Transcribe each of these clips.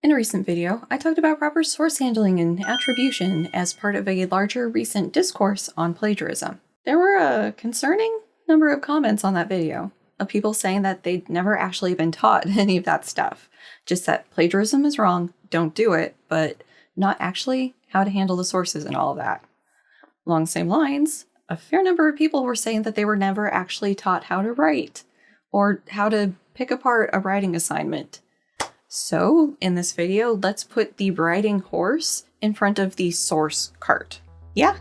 In a recent video, I talked about proper source handling and attribution as part of a larger recent discourse on plagiarism. There were a concerning number of comments on that video of people saying that they'd never actually been taught any of that stuff. Just that plagiarism is wrong, don't do it, but not actually how to handle the sources and all of that. Along the same lines, a fair number of people were saying that they were never actually taught how to write or how to pick apart a writing assignment. So, in this video, let's put the writing horse in front of the source cart. Yeah?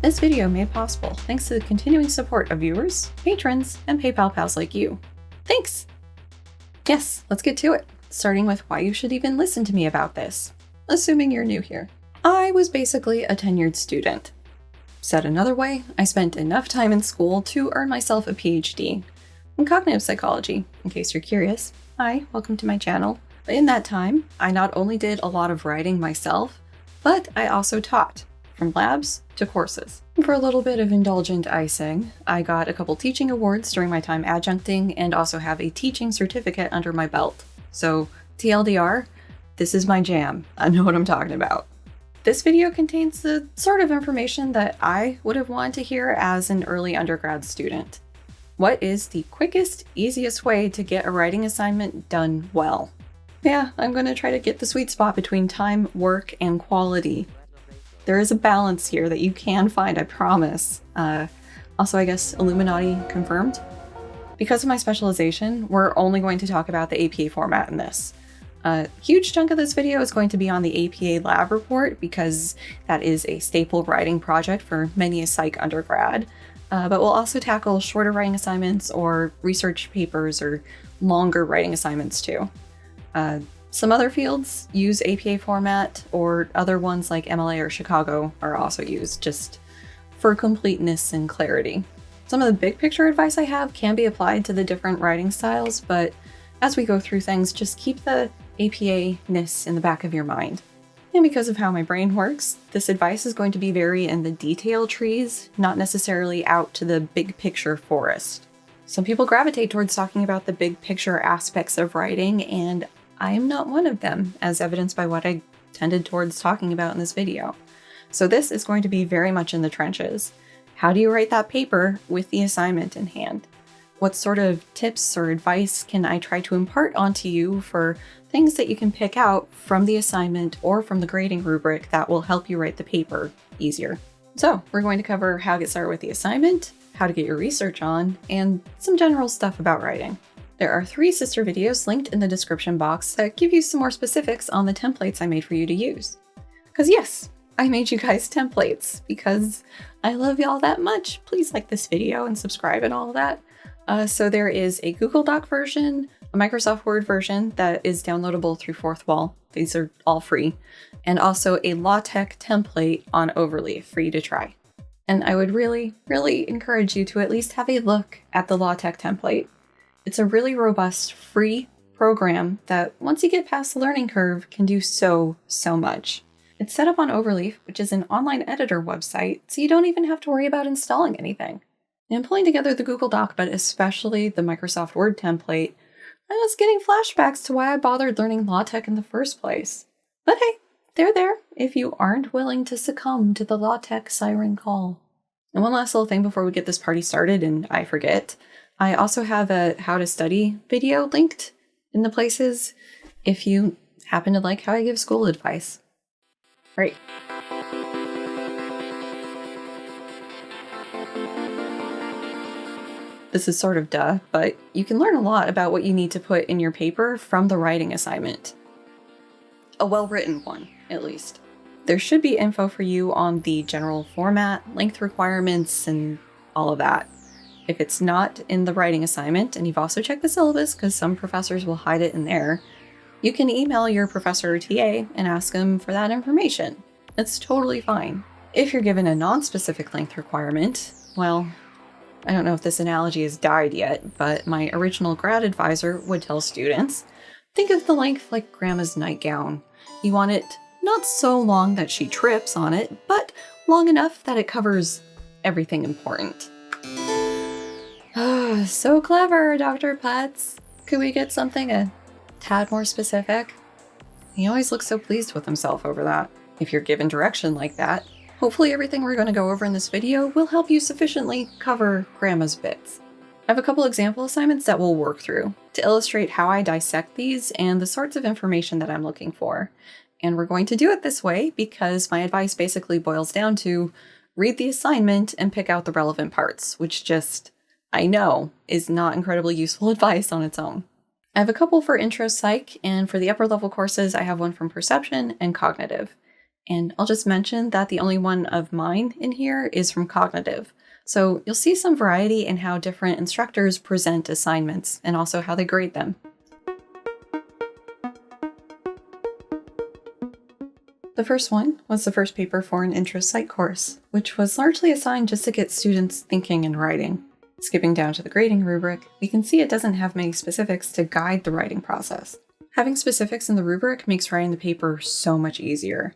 This video made possible thanks to the continuing support of viewers, patrons, and PayPal pals like you. Thanks! Yes, let's get to it, starting with why you should even listen to me about this, assuming you're new here. I was basically a tenured student. Said another way, I spent enough time in school to earn myself a PhD in cognitive psychology, in case you're curious. Hi, welcome to my channel. In that time, I not only did a lot of writing myself, but I also taught, from labs to courses. For a little bit of indulgent icing, I got a couple teaching awards during my time adjuncting and also have a teaching certificate under my belt. So, TLDR, this is my jam. I know what I'm talking about. This video contains the sort of information that I would have wanted to hear as an early undergrad student. What is the quickest, easiest way to get a writing assignment done well? Yeah, I'm going to try to get the sweet spot between time, work, and quality. There is a balance here that you can find, I promise. Also, I guess Illuminati confirmed. Because of my specialization, we're only going to talk about the APA format in this. A huge chunk of this video is going to be on the APA lab report because that is a staple writing project for many a psych undergrad. But we'll also tackle shorter writing assignments or research papers or longer writing assignments too. Some other fields use APA format, or other ones like MLA or Chicago are also used, just for completeness and clarity. Some of the big picture advice I have can be applied to the different writing styles, but as we go through things, just keep the APA-ness in the back of your mind. And because of how my brain works, this advice is going to be very in the detail trees, not necessarily out to the big picture forest. Some people gravitate towards talking about the big picture aspects of writing, and I am not one of them, as evidenced by what I tended towards talking about in this video. So this is going to be very much in the trenches. How do you write that paper with the assignment in hand? What sort of tips or advice can I try to impart onto you for things that you can pick out from the assignment or from the grading rubric that will help you write the paper easier? So we're going to cover how to get started with the assignment, how to get your research on, and some general stuff about writing. There are 3 sister videos linked in the description box that give you some more specifics on the templates I made for you to use. Because yes, I made you guys templates because I love y'all that much. Please like this video and subscribe and all of that. So there is a Google Doc version, a Microsoft Word version that is downloadable through Fourth Wall. These are all free. And also a LaTeX template on Overleaf for you to try. And I would really, really encourage you to at least have a look at the LaTeX template. It's a really robust, free program that once you get past the learning curve can do so much. It's set up on Overleaf, which is an online editor website, so you don't even have to worry about installing anything. And pulling together the Google Doc, but especially the Microsoft Word template, I was getting flashbacks to why I bothered learning LaTeX in the first place. But hey, they're there if you aren't willing to succumb to the LaTeX siren call. And one last little thing before we get this party started and I forget, I also have a how to study video linked in the places if you happen to like how I give school advice. Right. This is sort of duh, but you can learn a lot about what you need to put in your paper from the writing assignment. A well-written one, at least. There should be info for you on the general format, length requirements, and all of that. If it's not in the writing assignment, and you've also checked the syllabus because some professors will hide it in there, you can email your professor or TA and ask them for that information. It's totally fine. If you're given a non-specific length requirement, well, I don't know if this analogy has died yet, but my original grad advisor would tell students, think of the length like grandma's nightgown. You want it not so long that she trips on it, but long enough that it covers everything important. So clever, Dr. Putz. Could we get something a tad more specific? He always looks so pleased with himself over that. If you're given direction like that, hopefully everything we're going to go over in this video will help you sufficiently cover Grandma's bits. I have a couple example assignments that we'll work through to illustrate how I dissect these and the sorts of information that I'm looking for. And we're going to do it this way because my advice basically boils down to read the assignment and pick out the relevant parts, which just, I know, is not incredibly useful advice on its own. I have a couple for Intro Psych, and for the upper level courses, I have one from Perception and Cognitive. And I'll just mention that the only one of mine in here is from Cognitive. So you'll see some variety in how different instructors present assignments and also how they grade them. The first one was the first paper for an Intro Psych course, which was largely assigned just to get students thinking and writing. Skipping down to the grading rubric, we can see it doesn't have many specifics to guide the writing process. Having specifics in the rubric makes writing the paper so much easier,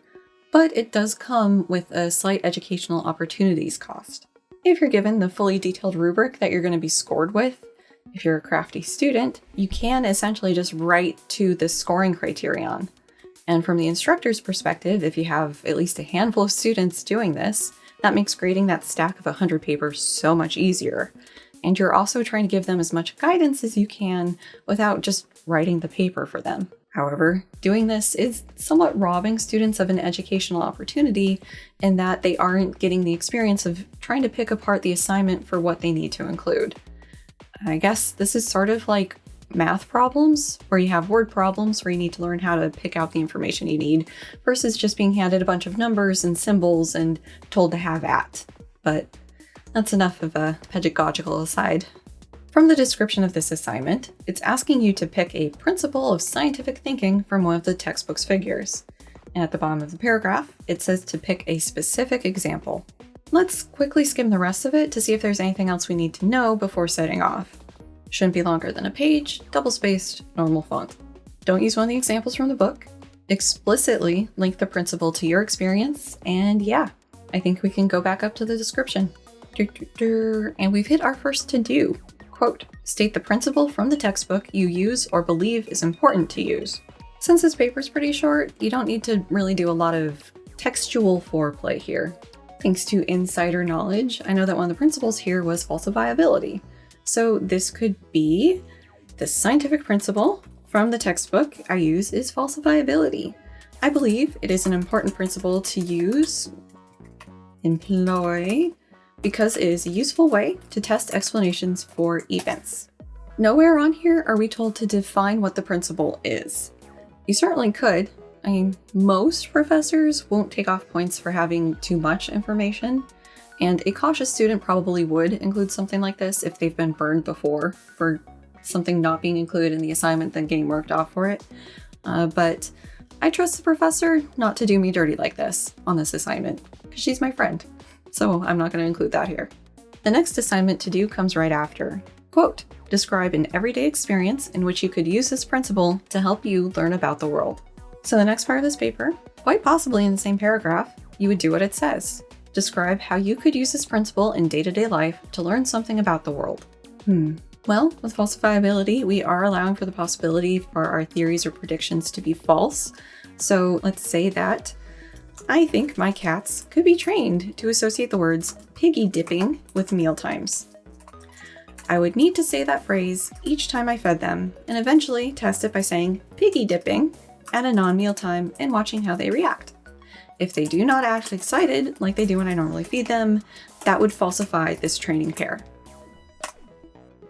but it does come with a slight educational opportunities cost. If you're given the fully detailed rubric that you're going to be scored with, if you're a crafty student, you can essentially just write to the scoring criterion. And from the instructor's perspective, if you have at least a handful of students doing this, that makes grading that stack of 100 papers so much easier. And you're also trying to give them as much guidance as you can without just writing the paper for them. However, doing this is somewhat robbing students of an educational opportunity in that they aren't getting the experience of trying to pick apart the assignment for what they need to include. I guess this is sort of like math problems, where you have word problems where you need to learn how to pick out the information you need, versus just being handed a bunch of numbers and symbols and told to have at. But that's enough of a pedagogical aside. From the description of this assignment, it's asking you to pick a principle of scientific thinking from one of the textbook's figures. And at the bottom of the paragraph, it says to pick a specific example. Let's quickly skim the rest of it to see if there's anything else we need to know before setting off. Shouldn't be longer than a page, double-spaced, normal font. Don't use one of the examples from the book. Explicitly link the principle to your experience, and yeah, I think we can go back up to the description. And we've hit our first to-do. Quote, state the principle from the textbook you use or believe is important to use. Since this paper's pretty short, you don't need to really do a lot of textual foreplay here. Thanks to insider knowledge, I know that one of the principles here was falsifiability. So this could be the scientific principle from the textbook I use is falsifiability. I believe it is an important principle to employ, because it is a useful way to test explanations for events. Nowhere on here are we told to define what the principle is. You certainly could. I mean, most professors won't take off points for having too much information. And a cautious student probably would include something like this if they've been burned before for something not being included in the assignment then getting marked off for it. But I trust the professor not to do me dirty like this on this assignment, because she's my friend. So I'm not going to include that here. The next assignment to do comes right after. Quote, describe an everyday experience in which you could use this principle to help you learn about the world. So the next part of this paper, quite possibly in the same paragraph, you would do what it says. Describe how you could use this principle in day-to-day life to learn something about the world. Well, with falsifiability, we are allowing for the possibility for our theories or predictions to be false. So let's say that I think my cats could be trained to associate the words piggy dipping with mealtimes. I would need to say that phrase each time I fed them, and eventually test it by saying piggy dipping at a non-meal time and watching how they react. If they do not act excited like they do when I normally feed them, that would falsify this training pair.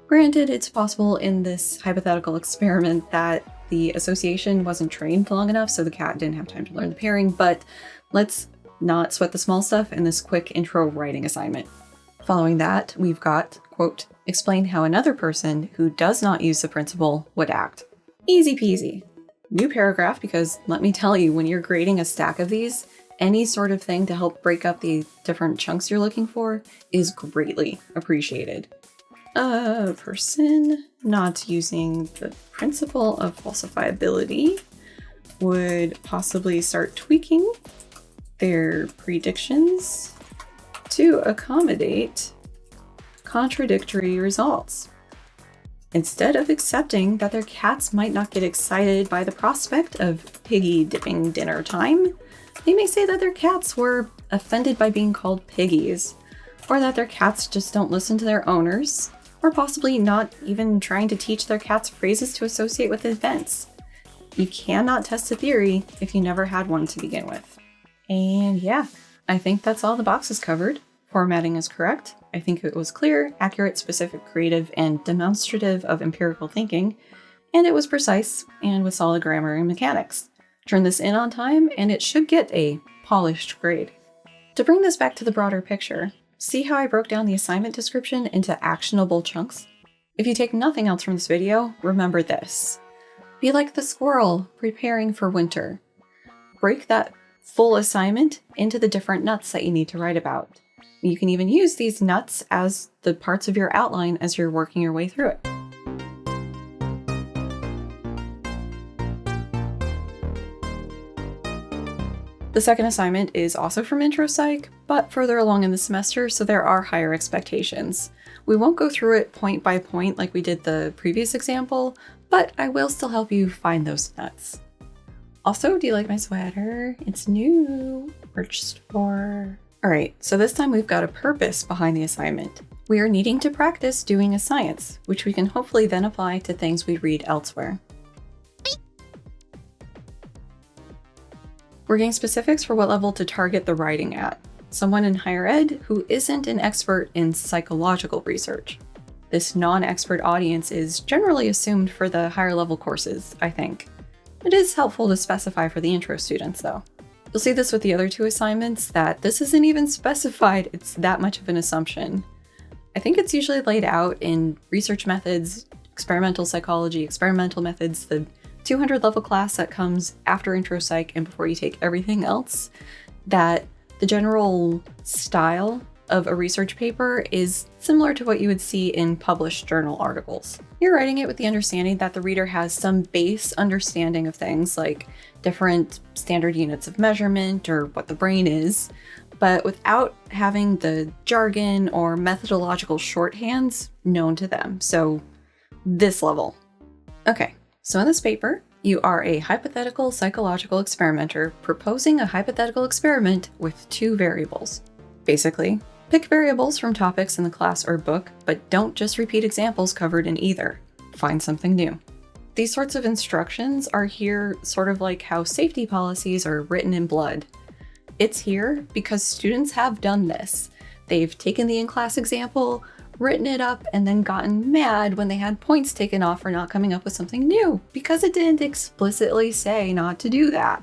Granted, it's possible in this hypothetical experiment that the association wasn't trained long enough, so the cat didn't have time to learn the pairing, but let's not sweat the small stuff in this quick intro writing assignment. Following that, we've got, quote, explain how another person who does not use the principle would act. Easy peasy. New paragraph, because let me tell you, when you're grading a stack of these, any sort of thing to help break up the different chunks you're looking for is greatly appreciated. A person not using the principle of falsifiability would possibly start tweaking their predictions to accommodate contradictory results. Instead of accepting that their cats might not get excited by the prospect of piggy dipping dinner time, they may say that their cats were offended by being called piggies, or that their cats just don't listen to their owners, or possibly not even trying to teach their cats phrases to associate with events. You cannot test a theory if you never had one to begin with. And yeah, I think that's all the boxes covered. Formatting is correct. I think it was clear, accurate, specific, creative, and demonstrative of empirical thinking, and it was precise and with solid grammar and mechanics. Turn this in on time, and it should get a polished grade. To bring this back to the broader picture, see how I broke down the assignment description into actionable chunks? If you take nothing else from this video, remember this. Be like the squirrel preparing for winter. Break that full assignment into the different nuts that you need to write about. You can even use these nuts as the parts of your outline as you're working your way through it. The second assignment is also from Intro Psych, but further along in the semester, so there are higher expectations. We won't go through it point by point like we did the previous example, but I will still help you find those nuts. Also, do you like my sweater? It's new. Merch store. Alright, so this time we've got a purpose behind the assignment. We are needing to practice doing a science, which we can hopefully then apply to things we read elsewhere. We're getting specifics for what level to target the writing at. Someone in higher ed who isn't an expert in psychological research. This non-expert audience is generally assumed for the higher level courses, I think. It is helpful to specify for the intro students though. You'll see this with the other two assignments that this isn't even specified, it's that much of an assumption. I think it's usually laid out in research methods, experimental psychology, experimental methods, the 200 level class that comes after Intro Psych and before you take everything else, that the general style of a research paper is similar to what you would see in published journal articles. You're writing it with the understanding that the reader has some base understanding of things like different standard units of measurement or what the brain is, but without having the jargon or methodological shorthands known to them. So this level. Okay, so in this paper, you are a hypothetical psychological experimenter proposing a hypothetical experiment with two variables. Basically, pick variables from topics in the class or book, but don't just repeat examples covered in either. Find something new. These sorts of instructions are here sort of like how safety policies are written in blood. It's here because students have done this. They've taken the in-class example, written it up, and then gotten mad when they had points taken off for not coming up with something new, because it didn't explicitly say not to do that.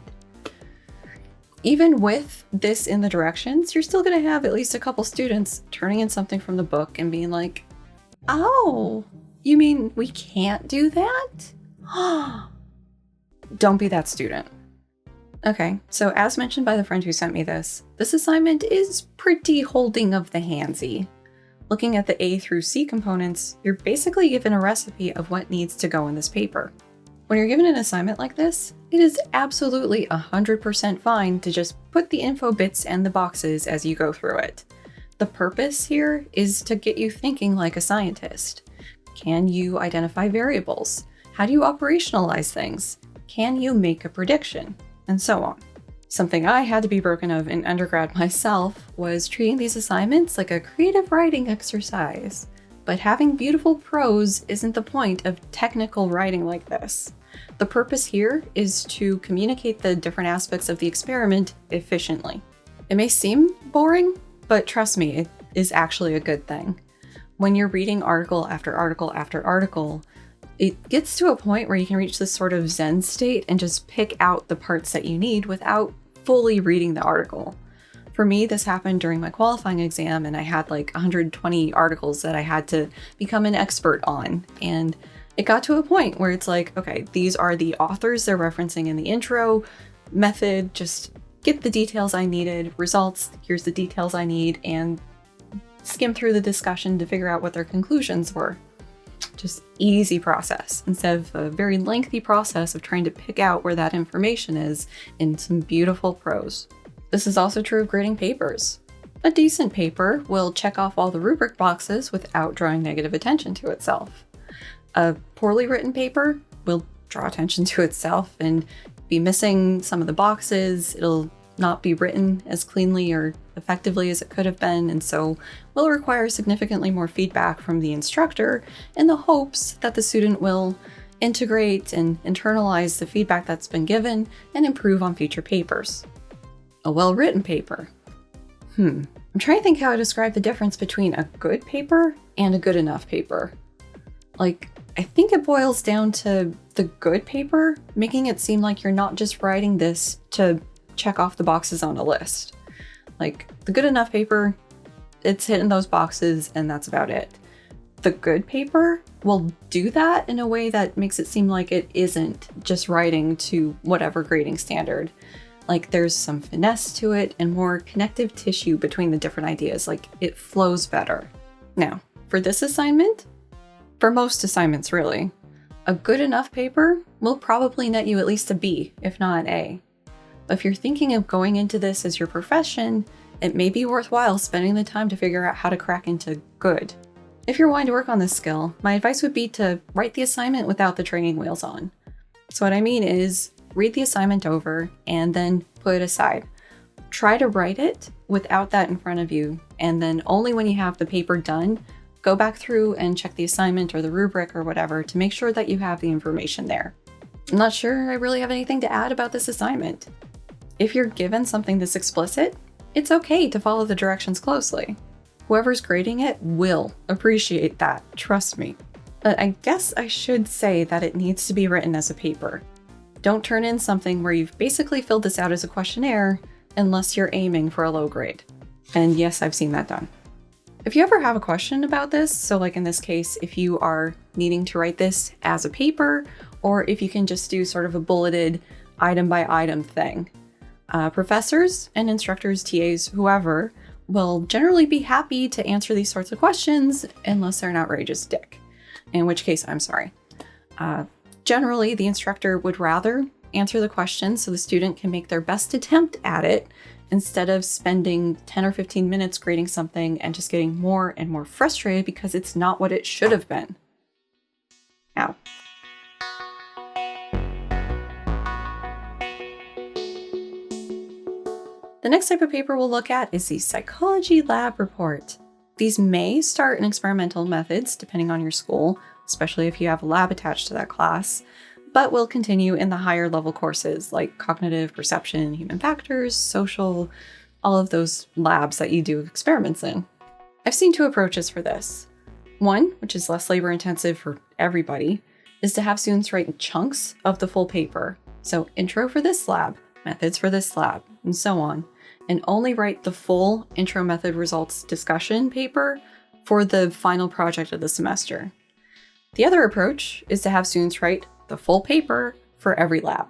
Even with this in the directions, you're still going to have at least a couple students turning in something from the book and being like, oh, you mean we can't do that? Don't be that student. Okay, so as mentioned by the friend who sent me this assignment is pretty holding of the handsy. Looking at the A through C components, you're basically given a recipe of what needs to go in this paper. When you're given an assignment like this, it is absolutely 100% fine to just put the info bits and the boxes as you go through it. The purpose here is to get you thinking like a scientist. Can you identify variables? How do you operationalize things? Can you make a prediction? And so on. Something I had to be broken of in undergrad myself was treating these assignments like a creative writing exercise. But having beautiful prose isn't the point of technical writing like this. The purpose here is to communicate the different aspects of the experiment efficiently. It may seem boring, but trust me, it is actually a good thing. When you're reading article after article after article, it gets to a point where you can reach this sort of Zen state and just pick out the parts that you need without fully reading the article. For me, this happened during my qualifying exam, and I had like 120 articles that I had to become an expert on. And it got to a point where it's like, okay, these are the authors they're referencing in the intro, method, just get the details I needed, results, here's the details I need, and skim through the discussion to figure out what their conclusions were. Just easy process instead of a very lengthy process of trying to pick out where that information is in some beautiful prose. This is also true of grading papers. A decent paper will check off all the rubric boxes without drawing negative attention to itself. A poorly written paper will draw attention to itself and be missing some of the boxes. It'll not be written as cleanly or effectively as it could have been, and so will require significantly more feedback from the instructor in the hopes that the student will integrate and internalize the feedback that's been given and improve on future papers. A well-written paper. I'm trying to think how to describe the difference between a good paper and a good enough paper. I think it boils down to the good paper, making it seem like you're not just writing this to check off the boxes on a list. The good enough paper, it's hitting those boxes and that's about it. The good paper will do that in a way that makes it seem like it isn't just writing to whatever grading standard. There's some finesse to it and more connective tissue between the different ideas. It flows better. Now, for this assignment, for most assignments really, a good enough paper will probably net you at least a B, if not an A. But if you're thinking of going into this as your profession, it may be worthwhile spending the time to figure out how to crack into good. If you're wanting to work on this skill, my advice would be to write the assignment without the training wheels on. So what I mean is, read the assignment over and then put it aside. Try to write it without that in front of you, and then only when you have the paper done, go back through and check the assignment or the rubric or whatever to make sure that you have the information there. I'm not sure I really have anything to add about this assignment. If you're given something this explicit, it's okay to follow the directions closely. Whoever's grading it will appreciate that, trust me. But I guess I should say that it needs to be written as a paper. Don't turn in something where you've basically filled this out as a questionnaire unless you're aiming for a low grade. And yes, I've seen that done. If you ever have a question about this, so in this case, if you are needing to write this as a paper, or if you can just do sort of a bulleted item by item thing, professors and instructors, TAs, whoever, will generally be happy to answer these sorts of questions unless they're an outrageous dick, in which case I'm sorry. Generally, the instructor would rather answer the question so the student can make their best attempt at it instead of spending 10 or 15 minutes grading something and just getting more and more frustrated because it's not what it should have been. Ow. The next type of paper we'll look at is the psychology lab report. These may start in experimental methods, depending on your school, especially if you have a lab attached to that class, but will continue in the higher level courses like cognitive, perception, human factors, social, all of those labs that you do experiments in. I've seen two approaches for this. One, which is less labor intensive for everybody, is to have students write chunks of the full paper. So intro for this lab, methods for this lab, and so on, and only write the full intro method results discussion paper for the final project of the semester. The other approach is to have students write the full paper for every lab.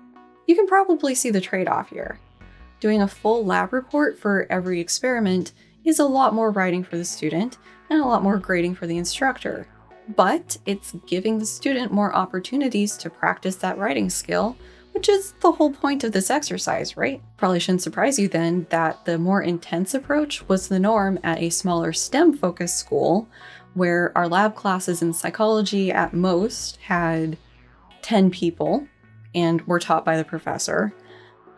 You can probably see the trade-off here. Doing a full lab report for every experiment is a lot more writing for the student and a lot more grading for the instructor, but it's giving the student more opportunities to practice that writing skill, which is the whole point of this exercise, right? Probably shouldn't surprise you then that the more intense approach was the norm at a smaller STEM-focused school, where our lab classes in psychology at most had 10 people and were taught by the professor,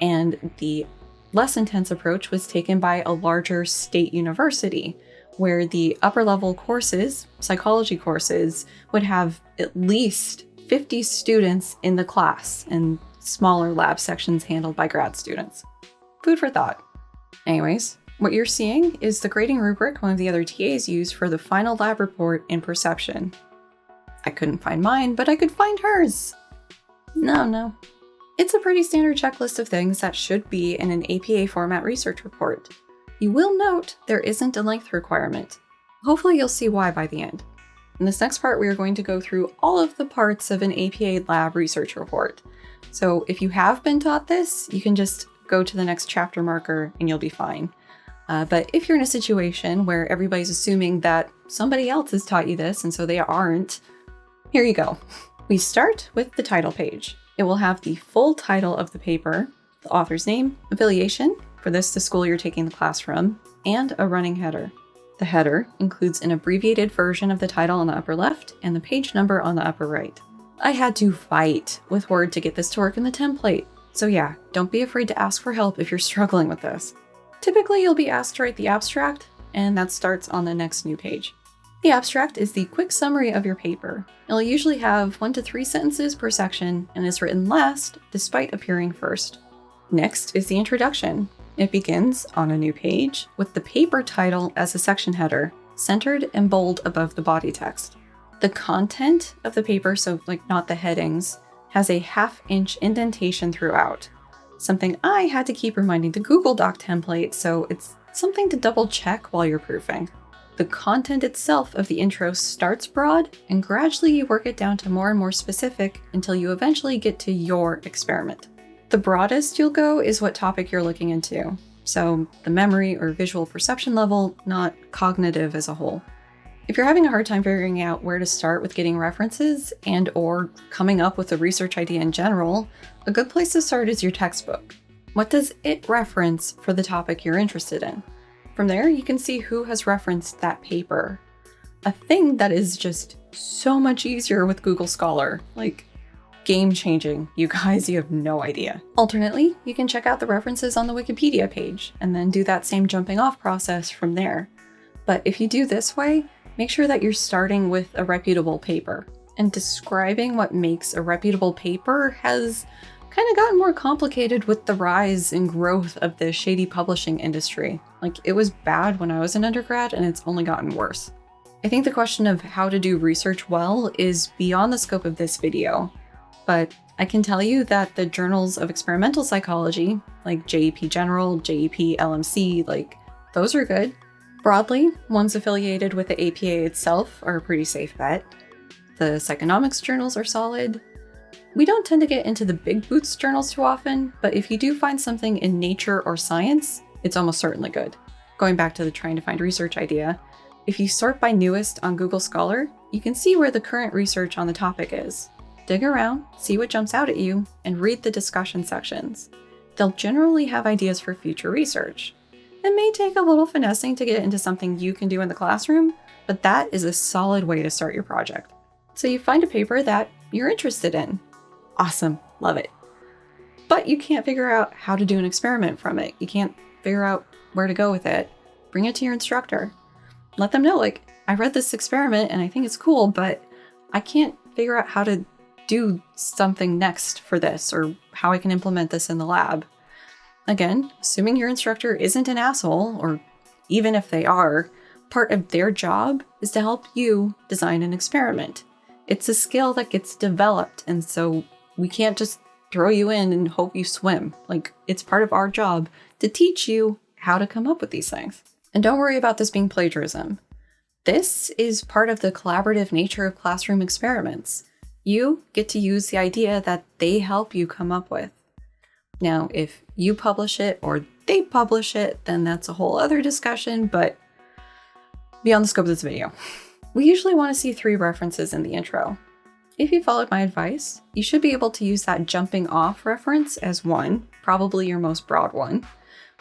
and the less intense approach was taken by a larger state university, where the upper level courses, psychology courses, would have at least 50 students in the class and smaller lab sections handled by grad students. Food for thought. Anyways, what you're seeing is the grading rubric one of the other TAs used for the final lab report in perception. I couldn't find mine, but I could find hers. No. It's a pretty standard checklist of things that should be in an APA format research report. You will note there isn't a length requirement. Hopefully you'll see why by the end. In this next part, we are going to go through all of the parts of an APA lab research report. So if you have been taught this, you can just go to the next chapter marker and you'll be fine. But if you're in a situation where everybody's assuming that somebody else has taught you this and so they aren't, here you go. We start with the title page. It will have the full title of the paper, the author's name, affiliation, for this the school you're taking the class from, and a running header. The header includes an abbreviated version of the title on the upper left and the page number on the upper right. I had to fight with Word to get this to work in the template, so yeah, don't be afraid to ask for help if you're struggling with this. Typically, you'll be asked to write the abstract, and that starts on the next new page. The abstract is the quick summary of your paper. It'll usually have 1 to 3 sentences per section and is written last, despite appearing first. Next is the introduction. It begins on a new page with the paper title as a section header, centered and bold above the body text. The content of the paper, so not the headings, has a 1/2 inch indentation throughout. Something I had to keep reminding the Google Doc template, so it's something to double check while you're proofing. The content itself of the intro starts broad, and gradually you work it down to more and more specific until you eventually get to your experiment. The broadest you'll go is what topic you're looking into, so the memory or visual perception level, not cognitive as a whole. If you're having a hard time figuring out where to start with getting references and/or coming up with a research idea in general, a good place to start is your textbook. What does it reference for the topic you're interested in? From there, you can see who has referenced that paper. A thing that is just so much easier with Google Scholar, game-changing. You guys, you have no idea. Alternately, you can check out the references on the Wikipedia page and then do that same jumping off process from there. But if you do this way, make sure that you're starting with a reputable paper. And describing what makes a reputable paper has kind of gotten more complicated with the rise and growth of the shady publishing industry. It was bad when I was an undergrad and it's only gotten worse. I think the question of how to do research well is beyond the scope of this video, but I can tell you that the journals of experimental psychology, like JEP General, JEP LMC, those are good. Broadly, ones affiliated with the APA itself are a pretty safe bet. The psychonomics journals are solid. We don't tend to get into the big boots journals too often, but if you do find something in Nature or Science, it's almost certainly good. Going back to the trying to find research idea, if you sort by newest on Google Scholar, you can see where the current research on the topic is. Dig around, see what jumps out at you, and read the discussion sections. They'll generally have ideas for future research. It may take a little finessing to get into something you can do in the classroom, but that is a solid way to start your project. So you find a paper that you're interested in. Awesome, love it. But you can't figure out how to do an experiment from it. You can't figure out where to go with it. Bring it to your instructor. Let them know, I read this experiment and I think it's cool, but I can't figure out how to do something next for this or how I can implement this in the lab. Again, assuming your instructor isn't an asshole, or even if they are, part of their job is to help you design an experiment. It's a skill that gets developed, and so we can't just throw you in and hope you swim. It's part of our job to teach you how to come up with these things. And don't worry about this being plagiarism. This is part of the collaborative nature of classroom experiments. You get to use the idea that they help you come up with. Now, if you publish it or they publish it, then that's a whole other discussion, but beyond the scope of this video. We usually want to see 3 references in the intro. If you followed my advice, you should be able to use that jumping off reference as one, probably your most broad one.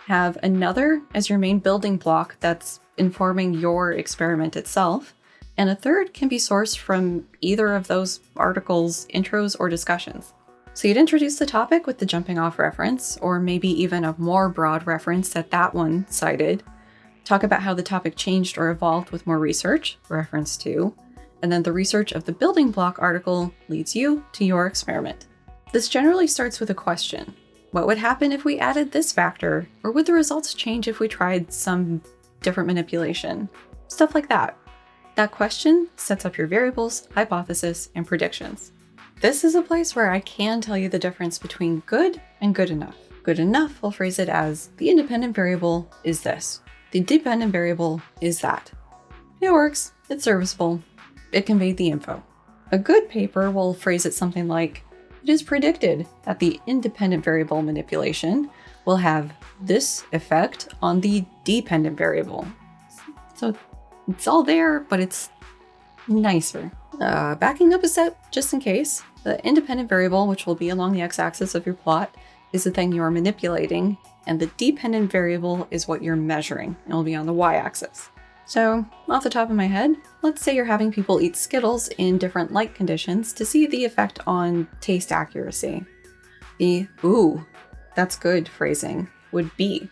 Have another as your main building block that's informing your experiment itself, and a third can be sourced from either of those articles, intros, or discussions. So you'd introduce the topic with the jumping off reference, or maybe even a more broad reference that one cited. Talk about how the topic changed or evolved with more research, reference 2, and then the research of the building block article leads you to your experiment. This generally starts with a question. What would happen if we added this factor? Or would the results change if we tried some different manipulation? Stuff like that. That question sets up your variables, hypothesis, and predictions. This is a place where I can tell you the difference between good and good enough. Good enough, I'll phrase it as, the independent variable is this. The dependent variable is that. It works, it's serviceable, it conveyed the info. A good paper will phrase it something like, it is predicted that the independent variable manipulation will have this effect on the dependent variable. So it's all there, but it's nicer. Backing up a step, just in case, the independent variable, which will be along the x-axis of your plot, is the thing you are manipulating, and the dependent variable is what you're measuring. It will be on the y-axis. So, off the top of my head, let's say you're having people eat Skittles in different light conditions to see the effect on taste accuracy. The "ooh, that's good" phrasing would be: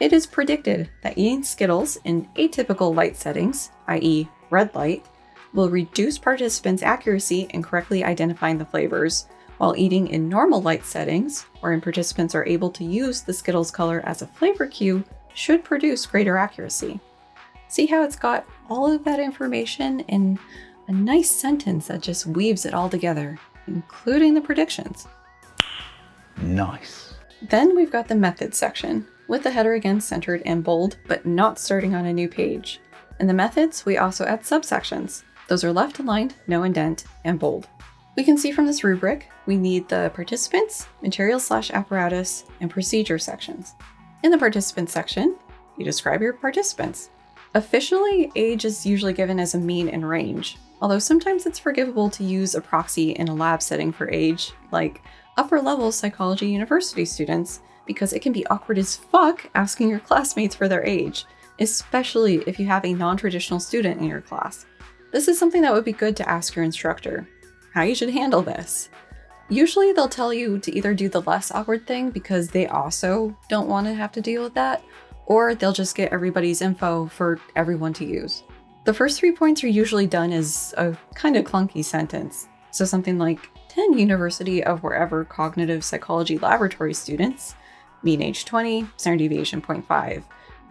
it is predicted that eating Skittles in atypical light settings, i.e. red light, will reduce participants' accuracy in correctly identifying the flavors, while eating in normal light settings, wherein participants are able to use the Skittles color as a flavor cue, should produce greater accuracy. See how it's got all of that information in a nice sentence that just weaves it all together, including the predictions. Nice. Then we've got the methods section, with the header again centered and bold, but not starting on a new page. In the methods, we also add subsections. Those are left aligned, no indent, and bold. We can see from this rubric, we need the participants, materials/apparatus, and procedure sections. In the participants section, you describe your participants. Officially, age is usually given as a mean and range, although sometimes it's forgivable to use a proxy in a lab setting for age, like upper-level psychology university students, because it can be awkward as fuck asking your classmates for their age, especially if you have a non-traditional student in your class. This is something that would be good to ask your instructor, how you should handle this. Usually they'll tell you to either do the less awkward thing because they also don't want to have to deal with that, or they'll just get everybody's info for everyone to use. The first 3 points are usually done as a kind of clunky sentence. So something like 10 University of wherever cognitive psychology laboratory students, mean age 20, standard deviation 0.5,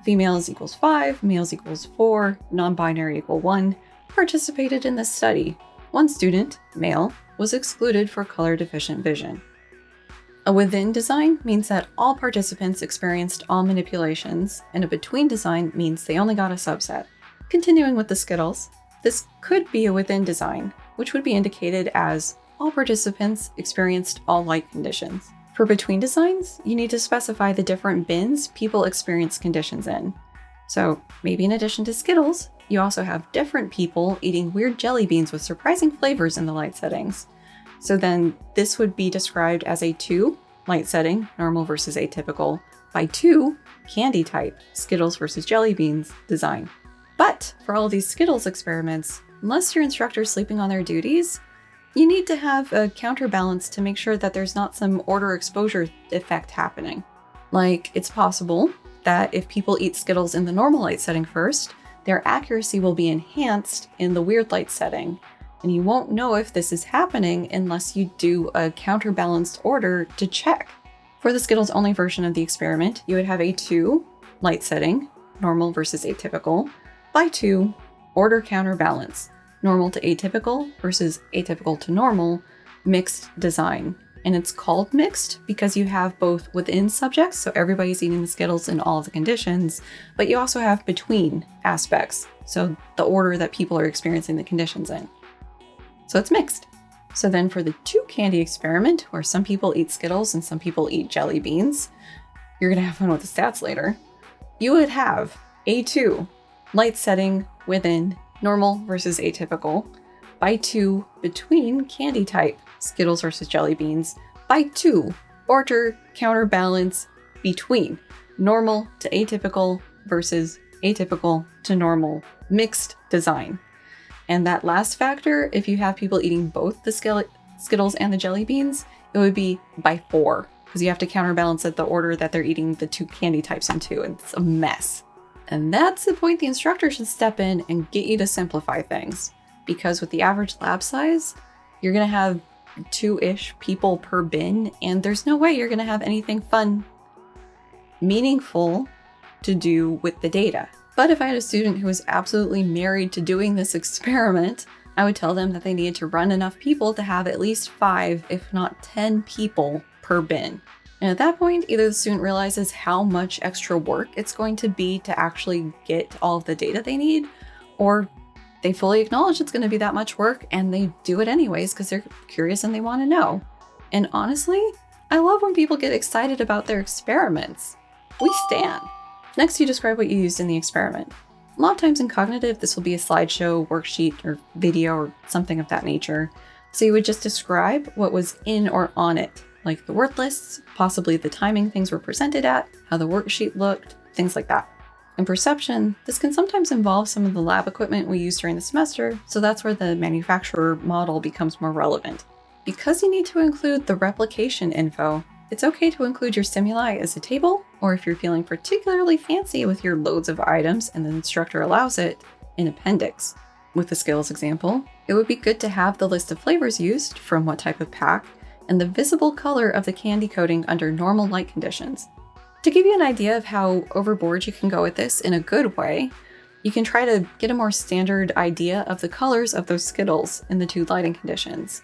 females equals 5, males equals 4, non-binary equal 1, participated in this study. One student, male, was excluded for color deficient vision. A within design means that all participants experienced all manipulations, and a between design means they only got a subset. Continuing with the Skittles, this could be a within design, which would be indicated as all participants experienced all light conditions. For between designs, you need to specify the different bins people experience conditions in. So maybe in addition to Skittles, you also have different people eating weird jelly beans with surprising flavors in the light settings. So then this would be described as a 2, light setting, normal versus atypical, by 2, candy type, Skittles versus jelly beans, design. But for all these Skittles experiments, unless your instructor's sleeping on their duties, you need to have a counterbalance to make sure that there's not some order exposure effect happening. Like, it's possible that if people eat Skittles in the normal light setting first, their accuracy will be enhanced in the weird light setting. And you won't know if this is happening unless you do a counterbalanced order to check. For the Skittles only version of the experiment, you would have a 2, light setting, normal versus atypical, by 2, order counterbalance, normal to atypical versus atypical to normal, mixed design. And it's called mixed because you have both within subjects, so everybody's eating the Skittles in all of the conditions, but you also have between aspects, so the order that people are experiencing the conditions in. So it's mixed. So then for the 2 candy experiment, where some people eat Skittles and some people eat jelly beans, you're gonna have fun with the stats later, you would have A2, light setting within normal versus atypical, by 2 between candy type, Skittles versus jelly beans, by 2 order counterbalance between normal to atypical versus atypical to normal, mixed design. And that last factor, if you have people eating both the Skittles and the jelly beans, it would be by 4, because you have to counterbalance at the order that they're eating the 2 candy types into, and it's a mess. And that's the point the instructor should step in and get you to simplify things. Because with the average lab size, you're gonna have 2-ish people per bin, and there's no way you're gonna have anything fun, meaningful to do with the data. But if I had a student who was absolutely married to doing this experiment, I would tell them that they needed to run enough people to have at least 5, if not 10 people per bin. And at that point, either the student realizes how much extra work it's going to be to actually get all of the data they need, or they fully acknowledge it's going to be that much work and they do it anyways because they're curious and they want to know. And honestly, I love when people get excited about their experiments. We stan. Next, you describe what you used in the experiment. A lot of times in cognitive, this will be a slideshow, worksheet, or video, or something of that nature. So you would just describe what was in or on it, like the word lists, possibly the timing things were presented at, how the worksheet looked, things like that. In perception, this can sometimes involve some of the lab equipment we use during the semester, so that's where the manufacturer model becomes more relevant. Because you need to include the replication info, it's okay to include your stimuli as a table, or if you're feeling particularly fancy with your loads of items and the instructor allows it, an appendix. With the skills example, it would be good to have the list of flavors used from what type of pack, and the visible color of the candy coating under normal light conditions. To give you an idea of how overboard you can go with this in a good way, you can try to get a more standard idea of the colors of those Skittles in the 2 lighting conditions.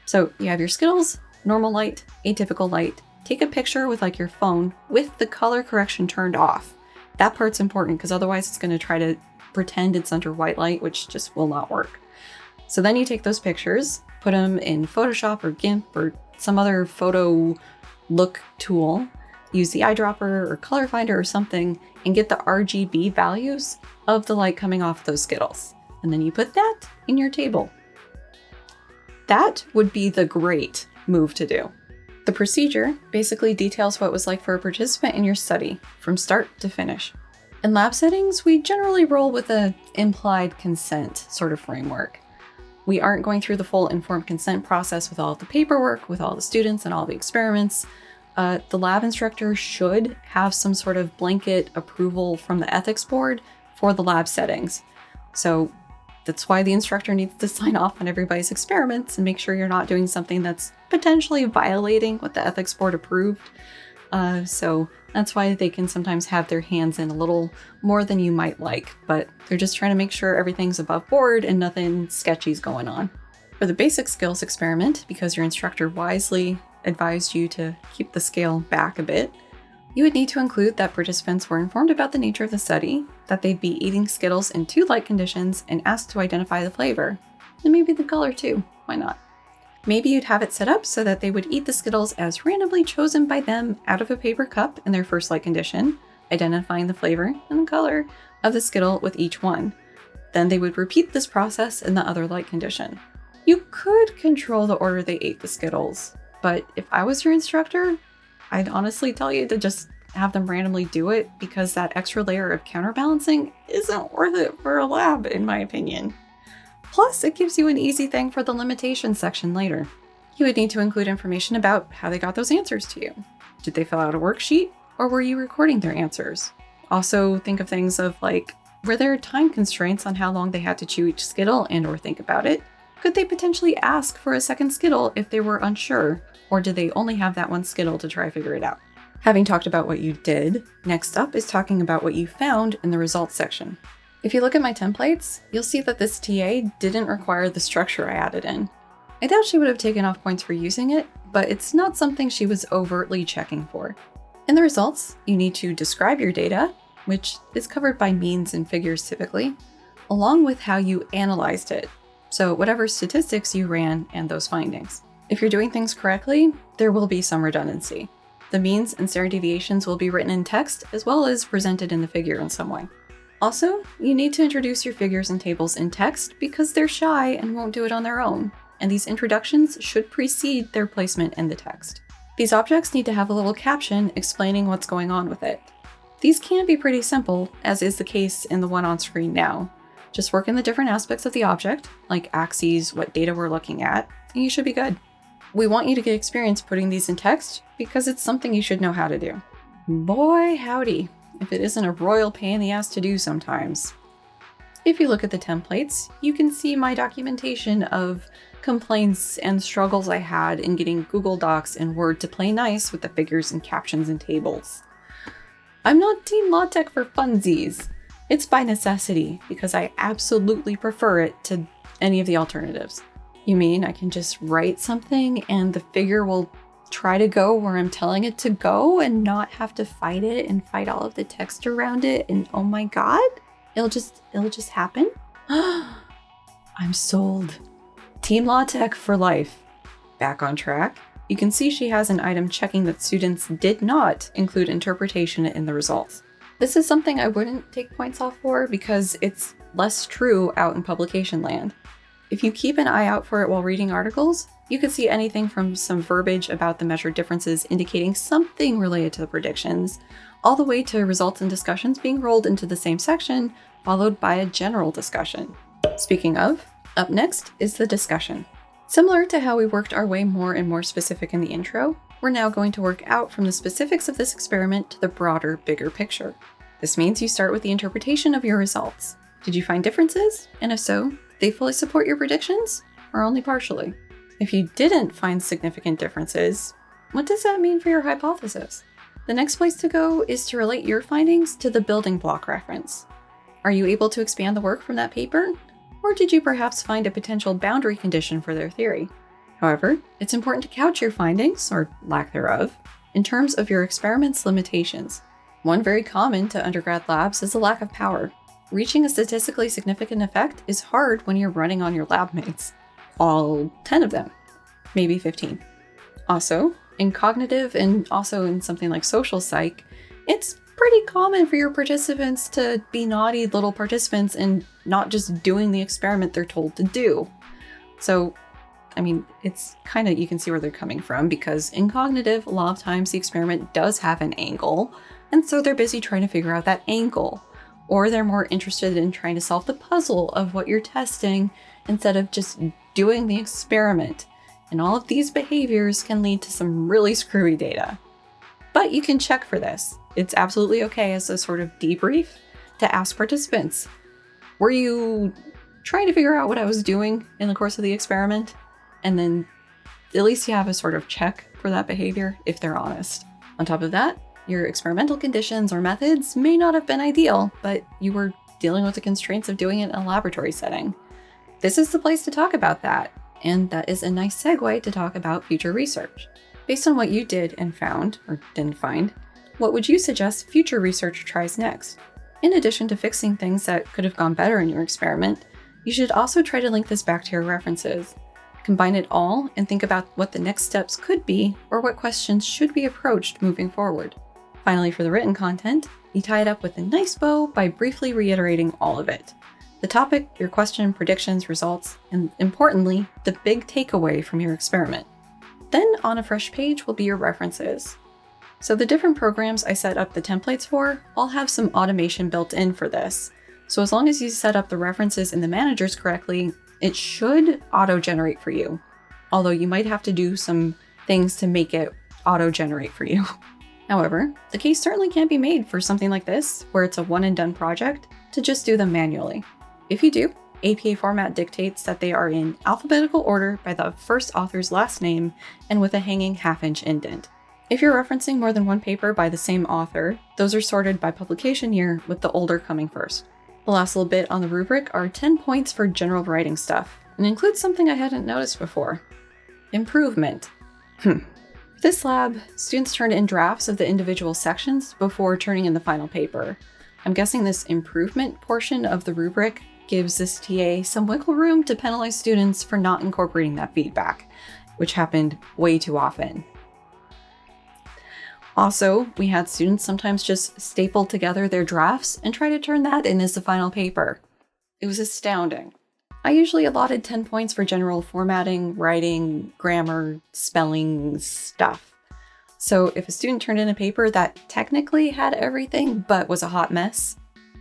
So you have your Skittles, normal light, atypical light. Take a picture with like your phone with the color correction turned off. That part's important because otherwise it's going to try to pretend it's under white light, which just will not work. So then you take those pictures, put them in Photoshop or GIMP or some other photo look tool, use the eyedropper or color finder or something, and get the RGB values of the light coming off those Skittles. And then you put that in your table. That would be the great move to do. The procedure basically details what it was like for a participant in your study, from start to finish. In lab settings, we generally roll with an implied consent sort of framework. We aren't going through the full informed consent process with all of the paperwork, with all the students and all the experiments. The lab instructor should have some sort of blanket approval from the ethics board for the lab settings. So that's why the instructor needs to sign off on everybody's experiments and make sure you're not doing something that's potentially violating what the ethics board approved. So that's why they can sometimes have their hands in a little more than you might like, but they're just trying to make sure everything's above board and nothing sketchy's going on. For the basic skills experiment, because your instructor wisely advised you to keep the scale back a bit, you would need to include that participants were informed about the nature of the study, that they'd be eating Skittles in 2 light conditions, and asked to identify the flavor. And maybe the color too, why not? Maybe you'd have it set up so that they would eat the Skittles as randomly chosen by them out of a paper cup in their first light condition, identifying the flavor and the color of the Skittle with each one. Then they would repeat this process in the other light condition. You could control the order they ate the Skittles, but if I was your instructor, I'd honestly tell you to just have them randomly do it because that extra layer of counterbalancing isn't worth it for a lab, in my opinion. Plus, it gives you an easy thing for the limitations section later. You would need to include information about how they got those answers to you. Did they fill out a worksheet, or were you recording their answers? Also, think of things of like, were there time constraints on how long they had to chew each Skittle and or think about it? Could they potentially ask for a second Skittle if they were unsure, or did they only have that one Skittle to try figure it out? Having talked about what you did, next up is talking about what you found in the results section. If you look at my templates, you'll see that this TA didn't require the structure I added in. I doubt she would have taken off points for using it, but it's not something she was overtly checking for. In the results, you need to describe your data, which is covered by means and figures typically, along with how you analyzed it. So whatever statistics you ran and those findings. If you're doing things correctly, there will be some redundancy. The means and standard deviations will be written in text as well as presented in the figure in some way. Also, you need to introduce your figures and tables in text because they're shy and won't do it on their own, and these introductions should precede their placement in the text. These objects need to have a little caption explaining what's going on with it. These can be pretty simple, as is the case in the one on screen now. Just work in the different aspects of the object, like axes, what data we're looking at, and you should be good. We want you to get experience putting these in text because it's something you should know how to do. Boy, howdy, if it isn't a royal pain in the ass to do sometimes. If you look at the templates, you can see my documentation of complaints and struggles I had in getting Google Docs and Word to play nice with the figures and captions and tables. I'm not Team LaTeX for funsies. It's by necessity because I absolutely prefer it to any of the alternatives. You mean I can just write something and the figure will try to go where I'm telling it to go and not have to fight it and fight all of the text around it, and oh my god, it'll just happen? I'm sold. Team LaTeX for life. Back on track. You can see she has an item checking that students did not include interpretation in the results. This is something I wouldn't take points off for because it's less true out in publication land. If you keep an eye out for it while reading articles, you could see anything from some verbiage about the measured differences indicating something related to the predictions, all the way to results and discussions being rolled into the same section, followed by a general discussion. Speaking of, up next is the discussion. Similar to how we worked our way more and more specific in the intro, we're now going to work out from the specifics of this experiment to the broader, bigger picture. This means you start with the interpretation of your results. Did you find differences? And if so, they fully support your predictions, or only partially? If you didn't find significant differences, what does that mean for your hypothesis? The next place to go is to relate your findings to the building block reference. Are you able to expand the work from that paper? Or did you perhaps find a potential boundary condition for their theory? However, it's important to couch your findings, or lack thereof, in terms of your experiment's limitations. One very common to undergrad labs is a lack of power. Reaching a statistically significant effect is hard when you're running on your lab mates. All 10 of them, maybe 15. Also, in cognitive and also in something like social psych, it's pretty common for your participants to be naughty little participants and not just doing the experiment they're told to do. So, it's kind of, you can see where they're coming from, because in cognitive, a lot of times the experiment does have an angle, and so they're busy trying to figure out that angle. Or they're more interested in trying to solve the puzzle of what you're testing instead of just doing the experiment. And all of these behaviors can lead to some really screwy data. But you can check for this. It's absolutely okay as a sort of debrief to ask participants, were you trying to figure out what I was doing in the course of the experiment? And then at least you have a sort of check for that behavior if they're honest. On top of that, your experimental conditions or methods may not have been ideal, but you were dealing with the constraints of doing it in a laboratory setting. This is the place to talk about that, and that is a nice segue to talk about future research. Based on what you did and found, or didn't find, what would you suggest future research tries next? In addition to fixing things that could have gone better in your experiment, you should also try to link this back to your references. Combine it all and think about what the next steps could be, or what questions should be approached moving forward. Finally, for the written content, you tie it up with a nice bow by briefly reiterating all of it. The topic, your question, predictions, results, and importantly, the big takeaway from your experiment. Then on a fresh page will be your references. So the different programs I set up the templates for all have some automation built in for this. So as long as you set up the references in the managers correctly, it should auto-generate for you. Although you might have to do some things to make it auto-generate for you. However, the case certainly can be made for something like this, where it's a one-and-done project, to just do them manually. If you do, APA format dictates that they are in alphabetical order by the first author's last name and with a hanging half-inch indent. If you're referencing more than one paper by the same author, those are sorted by publication year, with the older coming first. The last little bit on the rubric are 10 points for general writing stuff, and includes something I hadn't noticed before. Improvement. For this lab, students turned in drafts of the individual sections before turning in the final paper. I'm guessing this improvement portion of the rubric gives this TA some wiggle room to penalize students for not incorporating that feedback, which happened way too often. Also, we had students sometimes just staple together their drafts and try to turn that in as the final paper. It was astounding. I usually allotted 10 points for general formatting, writing, grammar, spelling stuff. So if a student turned in a paper that technically had everything but was a hot mess,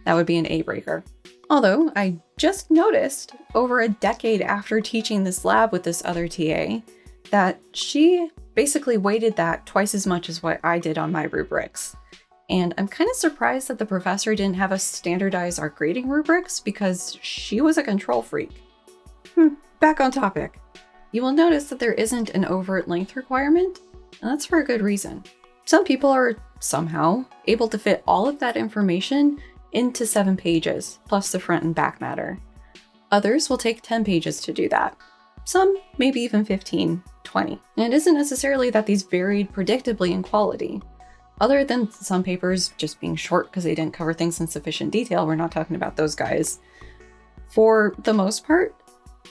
that would be an A-breaker. Although I just noticed over a decade after teaching this lab with this other TA that she basically weighted that twice as much as what I did on my rubrics. And I'm kind of surprised that the professor didn't have us standardize our grading rubrics because she was a control freak. Back on topic. You will notice that there isn't an overt length requirement, and that's for a good reason. Some people are somehow able to fit all of that information into 7 pages, plus the front and back matter. Others will take 10 pages to do that. Some, maybe even 15, 20. And it isn't necessarily that these varied predictably in quality. Other than some papers just being short because they didn't cover things in sufficient detail, we're not talking about those guys. For the most part,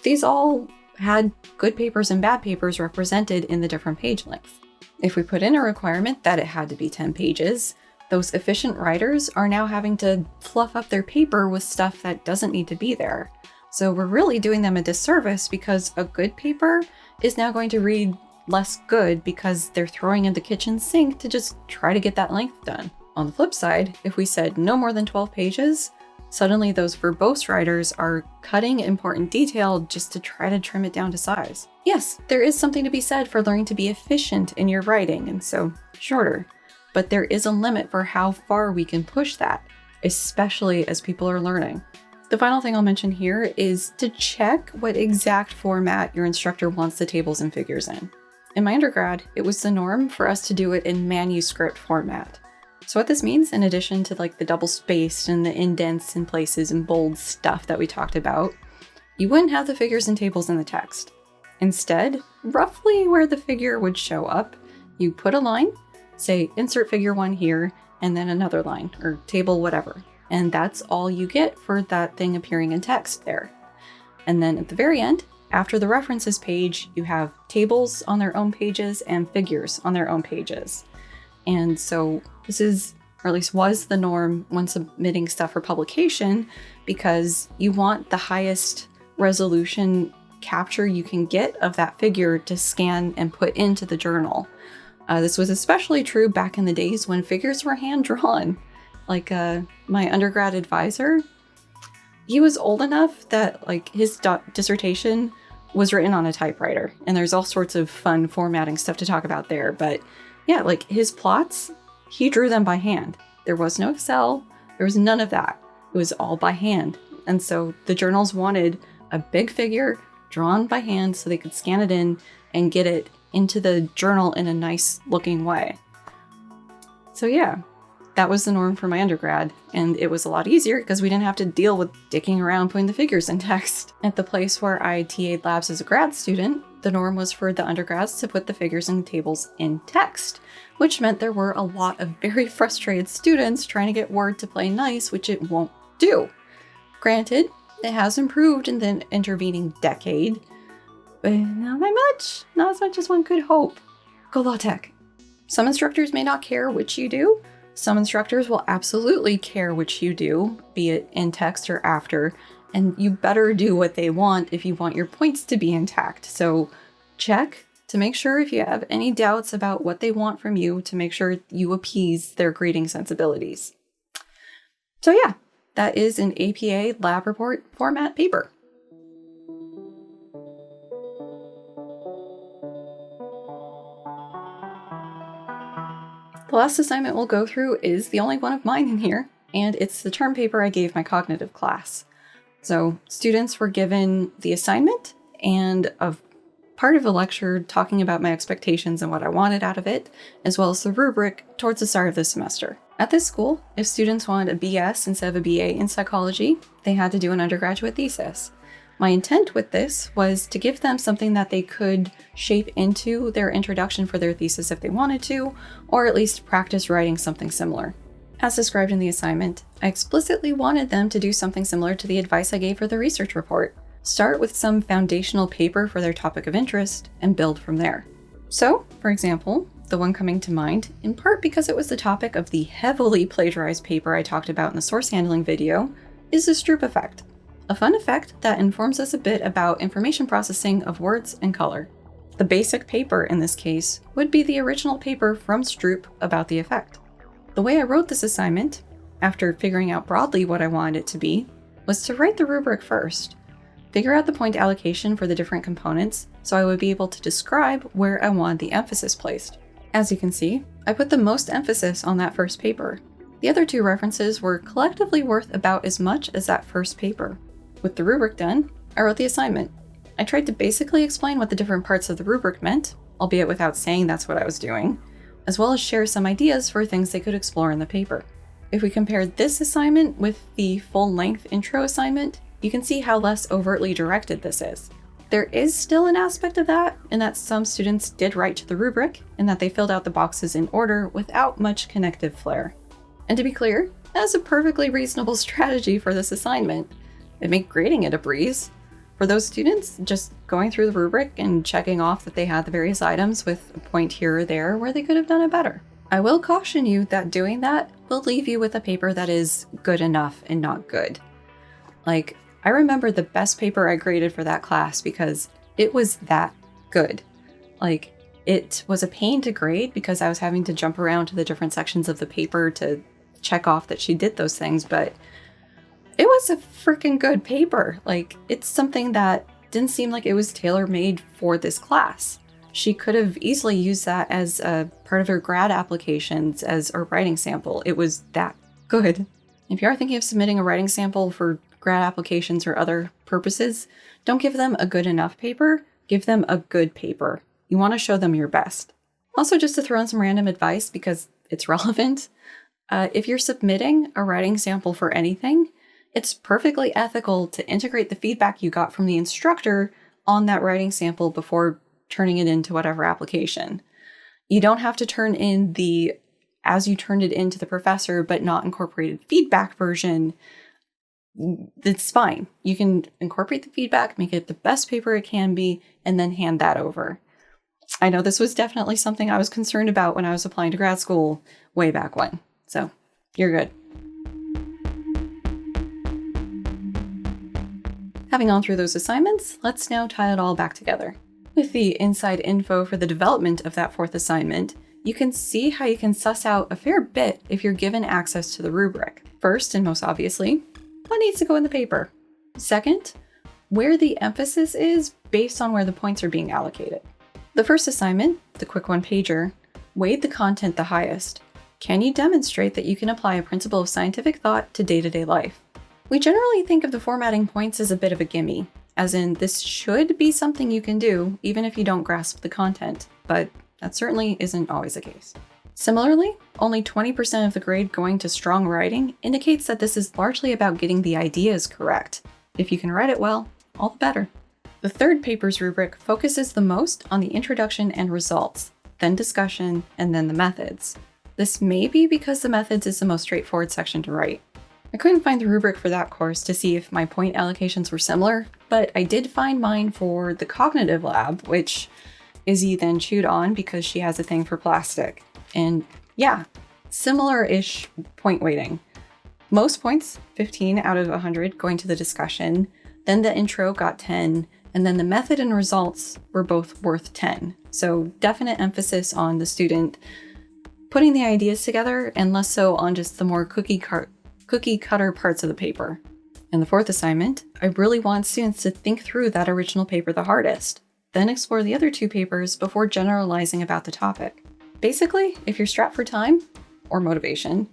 these all had good papers and bad papers represented in the different page lengths. If we put in a requirement that it had to be 10 pages, those efficient writers are now having to fluff up their paper with stuff that doesn't need to be there. So we're really doing them a disservice because a good paper is now going to read less good because they're throwing in the kitchen sink to just try to get that length done. On the flip side, if we said no more than 12 pages, suddenly those verbose writers are cutting important detail just to try to trim it down to size. Yes, there is something to be said for learning to be efficient in your writing, and so shorter. But there is a limit for how far we can push that, especially as people are learning. The final thing I'll mention here is to check what exact format your instructor wants the tables and figures in. In my undergrad, it was the norm for us to do it in manuscript format. So what this means, in addition to like the double spaced and the indents in places and bold stuff that we talked about, you wouldn't have the figures and tables in the text. Instead, roughly where the figure would show up, you put a line, say insert figure 1 here, and then another line, or table whatever. And that's all you get for that thing appearing in text there. And then at the very end, after the references page, you have tables on their own pages and figures on their own pages. And so this is, or at least was, the norm when submitting stuff for publication, because you want the highest resolution capture you can get of that figure to scan and put into the journal. This was especially true back in the days when figures were hand-drawn. Like my undergrad advisor, he was old enough that like his dissertation was written on a typewriter, and there's all sorts of fun formatting stuff to talk about there. But yeah, like his plots, he drew them by hand. There was no Excel, there was none of that. It was all by hand. And so the journals wanted a big figure drawn by hand so they could scan it in and get it into the journal in a nice looking way. So yeah, that was the norm for my undergrad, and it was a lot easier because we didn't have to deal with dicking around putting the figures in text. At the place where I TA'd labs as a grad student, the norm was for the undergrads to put the figures and tables in text, which meant there were a lot of very frustrated students trying to get Word to play nice, which it won't do. Granted, it has improved in the intervening decade, but not by much, not as much as one could hope. Go law tech. Some instructors may not care which you do. Some instructors will absolutely care which you do, be it in text or after, and you better do what they want if you want your points to be intact. So check to make sure if you have any doubts about what they want from you to make sure you appease their grading sensibilities. So yeah, that is an APA lab report format paper. The last assignment we'll go through is the only one of mine in here, and it's the term paper I gave my cognitive class. So students were given the assignment and a part of a lecture talking about my expectations and what I wanted out of it, as well as the rubric towards the start of the semester. At this school, if students wanted a BS instead of a BA in psychology, they had to do an undergraduate thesis. My intent with this was to give them something that they could shape into their introduction for their thesis if they wanted to, or at least practice writing something similar. As described in the assignment, I explicitly wanted them to do something similar to the advice I gave for the research report. Start with some foundational paper for their topic of interest and build from there. So, for example, the one coming to mind, in part because it was the topic of the heavily plagiarized paper I talked about in the source handling video, is the Stroop effect. A fun effect that informs us a bit about information processing of words and color. The basic paper in this case would be the original paper from Stroop about the effect. The way I wrote this assignment, after figuring out broadly what I wanted it to be, was to write the rubric first, figure out the point allocation for the different components so I would be able to describe where I wanted the emphasis placed. As you can see, I put the most emphasis on that first paper. The other two references were collectively worth about as much as that first paper. With the rubric done, I wrote the assignment. I tried to basically explain what the different parts of the rubric meant, albeit without saying that's what I was doing, as well as share some ideas for things they could explore in the paper. If we compared this assignment with the full-length intro assignment, you can see how less overtly directed this is. There is still an aspect of that, in that some students did write to the rubric, and that they filled out the boxes in order without much connective flair. And to be clear, that's a perfectly reasonable strategy for this assignment. It made grading it a breeze. For those students, just going through the rubric and checking off that they had the various items with a point here or there where they could have done it better. I will caution you that doing that will leave you with a paper that is good enough and not good. Like, I remember the best paper I graded for that class because it was that good. Like, it was a pain to grade because I was having to jump around to the different sections of the paper to check off that she did those things, but it was a freaking good paper. Like, it's something that didn't seem like it was tailor-made for this class. She could have easily used that as a part of her grad applications as a writing sample. It was that good. If you are thinking of submitting a writing sample for grad applications or other purposes, don't give them a good enough paper, give them a good paper. You want to show them your best. Also, just to throw in some random advice because it's relevant, if you're submitting a writing sample for anything, it's perfectly ethical to integrate the feedback you got from the instructor on that writing sample before turning it into whatever application. You don't have to turn in the as you turned it into the professor but not incorporated feedback version. It's fine. You can incorporate the feedback, make it the best paper it can be, and then hand that over. I know this was definitely something I was concerned about when I was applying to grad school way back when. So you're good. Having gone through those assignments, let's now tie it all back together. With the inside info for the development of that fourth assignment, you can see how you can suss out a fair bit if you're given access to the rubric. First, and most obviously, what needs to go in the paper? Second, where the emphasis is based on where the points are being allocated. The first assignment, the quick one-pager, weighed the content the highest. Can you demonstrate that you can apply a principle of scientific thought to day-to-day life? We generally think of the formatting points as a bit of a gimme, as in this should be something you can do even if you don't grasp the content, but that certainly isn't always the case. Similarly, only 20% of the grade going to strong writing indicates that this is largely about getting the ideas correct. If you can write it well, all the better. The third paper's rubric focuses the most on the introduction and results, then discussion, and then the methods. This may be because the methods is the most straightforward section to write. I couldn't find the rubric for that course to see if my point allocations were similar, but I did find mine for the cognitive lab, which Izzy then chewed on because she has a thing for plastic. And yeah, similar-ish point weighting. Most points, 15 out of 100, going to the discussion, then the intro got 10, and then the method and results were both worth 10. So definite emphasis on the student putting the ideas together and less so on just the more cookie cutter parts of the paper. In the fourth assignment, I really want students to think through that original paper the hardest, then explore the other two papers before generalizing about the topic. Basically, if you're strapped for time or motivation,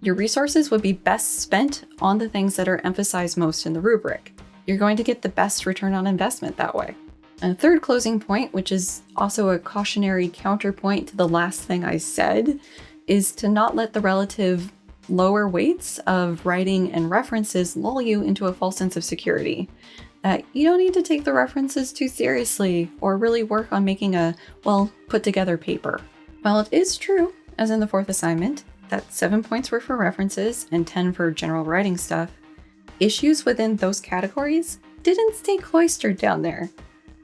your resources would be best spent on the things that are emphasized most in the rubric. You're going to get the best return on investment that way. And a third closing point, which is also a cautionary counterpoint to the last thing I said, is to not let the relative lower weights of writing and references lull you into a false sense of security. That you don't need to take the references too seriously or really work on making a, well, put together paper. While it is true, as in the fourth assignment, that 7 points were for references and 10 for general writing stuff, issues within those categories didn't stay cloistered down there.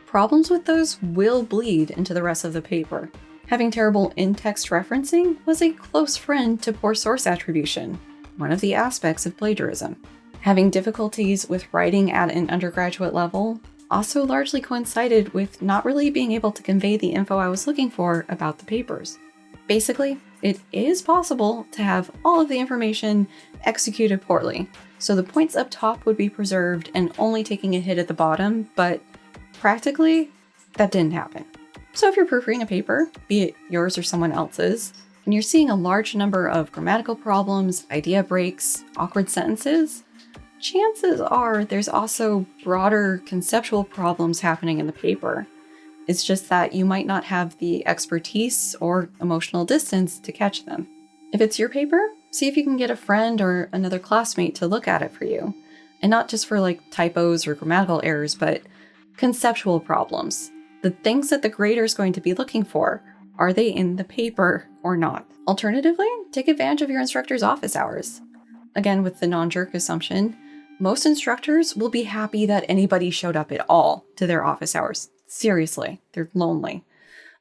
Problems with those will bleed into the rest of the paper. Having terrible in-text referencing was a close friend to poor source attribution, one of the aspects of plagiarism. Having difficulties with writing at an undergraduate level also largely coincided with not really being able to convey the info I was looking for about the papers. Basically, it is possible to have all of the information executed poorly, so the points up top would be preserved and only taking a hit at the bottom, but practically, that didn't happen. So if you're proofreading a paper, be it yours or someone else's, and you're seeing a large number of grammatical problems, idea breaks, awkward sentences, chances are there's also broader conceptual problems happening in the paper. It's just that you might not have the expertise or emotional distance to catch them. If it's your paper, see if you can get a friend or another classmate to look at it for you. And not just for like typos or grammatical errors, but conceptual problems. The things that the grader is going to be looking for, are they in the paper or not? Alternatively, take advantage of your instructor's office hours. Again, with the non-jerk assumption, most instructors will be happy that anybody showed up at all to their office hours. Seriously, they're lonely.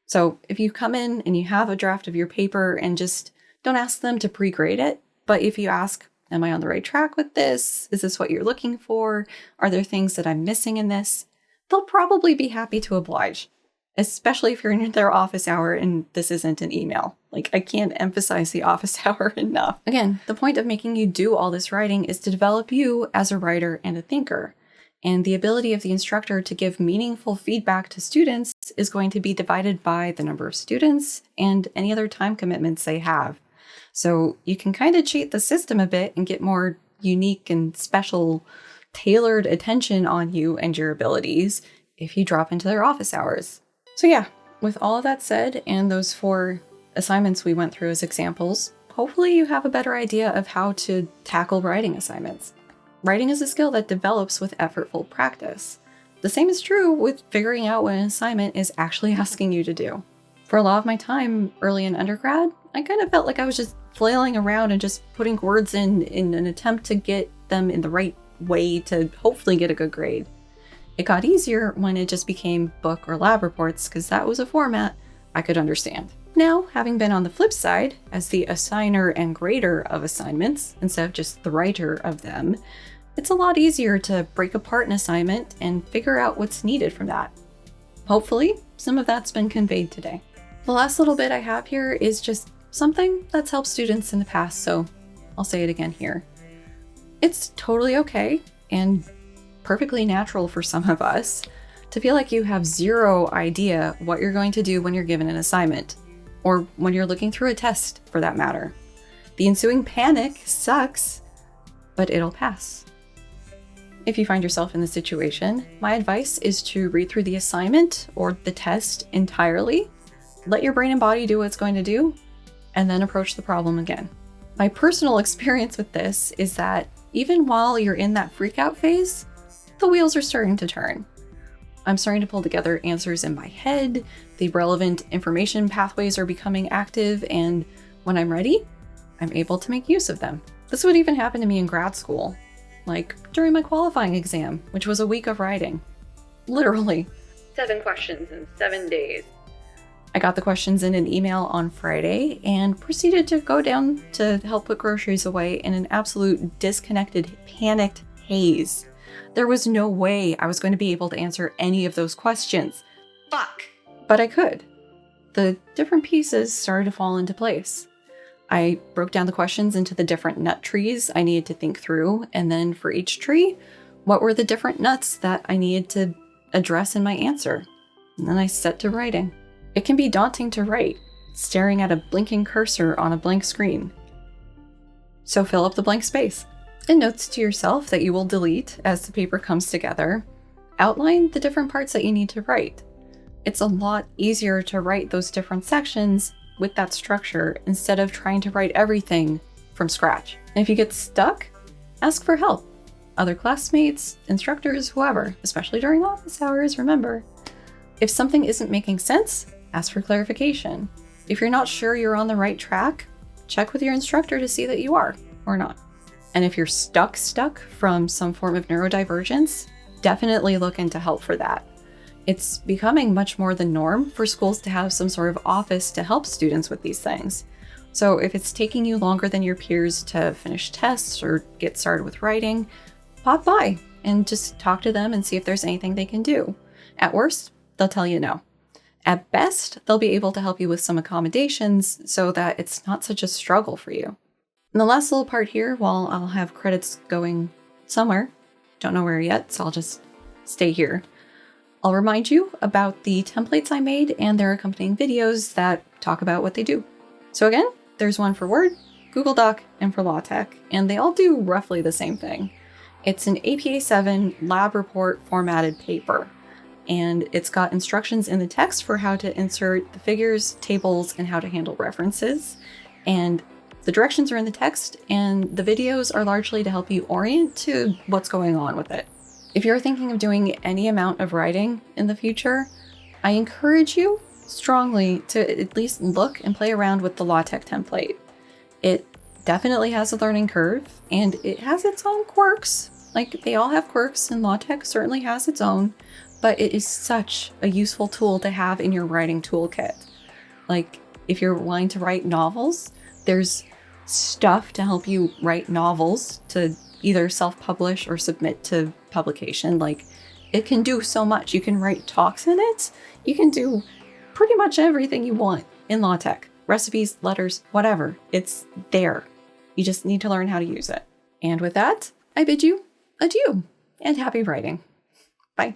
So if you come in and you have a draft of your paper and just don't ask them to pre-grade it, but if you ask Am I on the right track with this? Is this what you're looking for? Are there things that I'm missing in this? They'll probably be happy to oblige, especially if you're in their office hour and this isn't an email. Like, I can't emphasize the office hour enough. Again, the point of making you do all this writing is to develop you as a writer and a thinker. And the ability of the instructor to give meaningful feedback to students is going to be divided by the number of students and any other time commitments they have. So you can kind of cheat the system a bit and get more unique and special, tailored attention on you and your abilities if you drop into their office hours. So yeah, with all of that said, and those 4 assignments we went through as examples, hopefully you have a better idea of how to tackle writing assignments. Writing is a skill that develops with effortful practice. The same is true with figuring out what an assignment is actually asking you to do. For a lot of my time early in undergrad, I kind of felt like I was just flailing around and just putting words in an attempt to get them in the right way to hopefully get a good grade. It got easier when it just became book or lab reports, because that was a format I could understand. Now, having been on the flip side, as the assigner and grader of assignments, instead of just the writer of them, it's a lot easier to break apart an assignment and figure out what's needed from that. Hopefully, some of that's been conveyed today. The last little bit I have here is just something that's helped students in the past, so I'll say it again here. It's totally okay and perfectly natural for some of us to feel like you have zero idea what you're going to do when you're given an assignment, or when you're looking through a test for that matter. The ensuing panic sucks, but it'll pass. If you find yourself in this situation, my advice is to read through the assignment or the test entirely, let your brain and body do what it's going to do, and then approach the problem again. My personal experience with this is that even while you're in that freakout phase, the wheels are starting to turn. I'm starting to pull together answers in my head, the relevant information pathways are becoming active, and when I'm ready, I'm able to make use of them. This would even happen to me in grad school, like during my qualifying exam, which was a week of writing. Literally 7 questions in 7 days. I got the questions in an email on Friday and proceeded to go down to help put groceries away in an absolute disconnected, panicked haze. There was no way I was going to be able to answer any of those questions. Fuck! But I could. The different pieces started to fall into place. I broke down the questions into the different nut trees I needed to think through, and then for each tree, what were the different nuts that I needed to address in my answer? And then I set to writing. It can be daunting to write, staring at a blinking cursor on a blank screen. So fill up the blank space. In notes to yourself that you will delete as the paper comes together, outline the different parts that you need to write. It's a lot easier to write those different sections with that structure instead of trying to write everything from scratch. And if you get stuck, ask for help. Other classmates, instructors, whoever, especially during office hours, remember. If something isn't making sense, ask for clarification. If you're not sure you're on the right track, check with your instructor to see that you are or not. And if you're stuck from some form of neurodivergence, definitely look into help for that. It's becoming much more the norm for schools to have some sort of office to help students with these things. So if it's taking you longer than your peers to finish tests or get started with writing, pop by and just talk to them and see if there's anything they can do. At worst, they'll tell you no. At best, they'll be able to help you with some accommodations so that it's not such a struggle for you. And the last little part here, while I'll have credits going somewhere, don't know where yet, so I'll just stay here. I'll remind you about the templates I made and their accompanying videos that talk about what they do. So again, there's one for Word, Google Doc, and for LaTeX, and they all do roughly the same thing. It's an APA 7 lab report formatted paper, and it's got instructions in the text for how to insert the figures, tables, and how to handle references. And the directions are in the text, and the videos are largely to help you orient to what's going on with it. If you're thinking of doing any amount of writing in the future, I encourage you strongly to at least look and play around with the LaTeX template. It definitely has a learning curve, and it has its own quirks. Like, they all have quirks, and LaTeX certainly has its own, but it is such a useful tool to have in your writing toolkit. Like, if you're wanting to write novels, there's stuff to help you write novels to either self-publish or submit to publication. Like, it can do so much. You can write talks in it. You can do pretty much everything you want in LaTeX. Recipes, letters, whatever. It's there. You just need to learn how to use it. And with that, I bid you adieu and happy writing. Bye.